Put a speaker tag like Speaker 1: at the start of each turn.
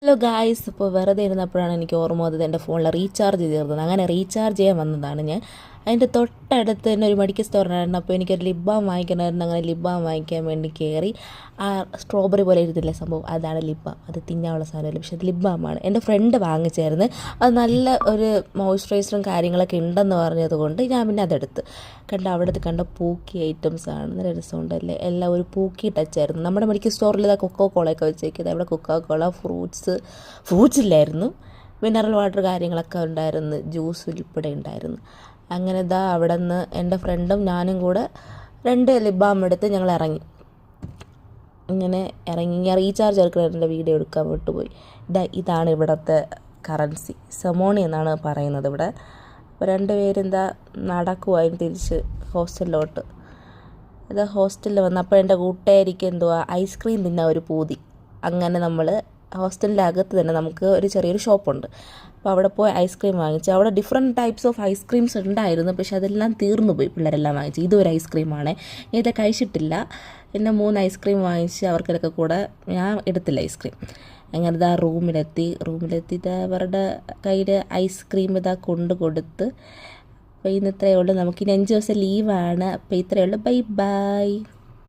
Speaker 1: Hello guys, ഇപ്പോൾ വെറുതെ ഇരുന്നപ്പോഴാണ് എനിക്ക് ഓർമ്മ വന്നത് എൻ്റെ ഫോണിൽ റീചാർജ് തീർന്നത്. അങ്ങനെ റീചാർജ് ചെയ്യാൻ വന്നതാണ് ഞാൻ. അതിൻ്റെ തൊട്ടടുത്ത് തന്നെ ഒരു മെഡിക്കൽ സ്റ്റോറിനായിരുന്നു. അപ്പോൾ എനിക്കൊരു ലിപ് ബാം വാങ്ങിക്കണമായിരുന്നു. അങ്ങനെ ലിപ് ബാം വാങ്ങിക്കാൻ വേണ്ടി കയറി. ആ സ്ട്രോബെറി പോലെ ഇരുന്നില്ല സംഭവം, അതാണ് ലിപ് ബാം. അത് തിന്നാനുള്ള സാധനമല്ല, പക്ഷേ അത് ലിപ് ബാമാണ്. എൻ്റെ ഫ്രണ്ട് വാങ്ങിച്ചായിരുന്നു. അത് നല്ല ഒരു മോയ്സ്ചറൈസറും കാര്യങ്ങളൊക്കെ ഉണ്ടെന്ന് പറഞ്ഞതുകൊണ്ട് ഞാൻ പിന്നെ അതെടുത്ത്. അവിടുത്തെ കണ്ട പൂക്കി ഐറ്റംസാണ്. നല്ല രസമുണ്ടല്ലേ, എല്ലാം ഒരു പൂക്കി ടച്ചായിരുന്നു. നമ്മുടെ മെഡിക്കൽ സ്റ്റോറിൽ ഇതാ കൊക്കോ കോളയൊക്കെ വെച്ചേക്കുന്നത്. അവിടെ കൊക്കോ കോള, ഫ്രൂട്ട്സ് ഇല്ലായിരുന്നു, മിനറൽ വാട്ടർ കാര്യങ്ങളൊക്കെ ഉണ്ടായിരുന്നു, ജ്യൂസ് ഉൾപ്പെടെ ഉണ്ടായിരുന്നു. അങ്ങനെ ഇതാ അവിടെ നിന്ന് എൻ്റെ ഫ്രണ്ടും ഞാനും കൂടെ 2 ലിപ് ബാം എടുത്ത് ഞങ്ങൾ ഇറങ്ങി. ഞാൻ റീചാർജ് എടുക്കുന്നതിൻ്റെ വീഡിയോ എടുക്കാൻ വിട്ടുപോയി. ഇതാണ് ഇവിടുത്തെ കറൻസി, സെമോണി എന്നാണ് പറയുന്നത് ഇവിടെ. അപ്പോൾ 2 പേരും നടക്കുവായിരുന്നു തിരിച്ച് ഹോസ്റ്റലിലോട്ട്. ഹോസ്റ്റലിൽ വന്നപ്പോൾ എൻ്റെ കൂട്ടുകാരിക്ക് ഐസ്ക്രീം തിന്നാൻ ഒരു പൂതി. അങ്ങനെ നമ്മൾ ഹോസ്റ്റലിൻ്റെ അകത്ത് തന്നെ നമുക്ക് ഒരു ചെറിയൊരു ഷോപ്പുണ്ട്. അപ്പോൾ അവിടെ പോയി ഐസ്ക്രീം വാങ്ങിച്ചു. അവിടെ ഡിഫറെൻറ്റ് ടൈപ്സ് ഓഫ് ഐസ്ക്രീംസ് ഉണ്ടായിരുന്നു, പക്ഷെ അതെല്ലാം തീർന്നു പോയി. പിള്ളേരെല്ലാം വാങ്ങിച്ചു. ഇതൊരു ഐസ്ക്രീമാണ്, ഇത് കഴിച്ചിട്ടില്ല. പിന്നെ 3 ഐസ്ക്രീം വാങ്ങിച്ച് അവർക്കൊക്കെ കൂടെ. ഞാൻ എടുത്തില്ല ഐസ്ക്രീം. അങ്ങനെ റൂമിലെത്തി അവരുടെ കയ്യിൽ ഐസ്ക്രീം കൊണ്ട് കൊടുത്ത്. അപ്പോൾ ഇന്ന് ഇത്രയേ ഉള്ളൂ. നമുക്കിനി 5 ദിവസം ലീവാണ്. അപ്പോൾ ഇത്രയേ ഉള്ളൂ. Bye bye.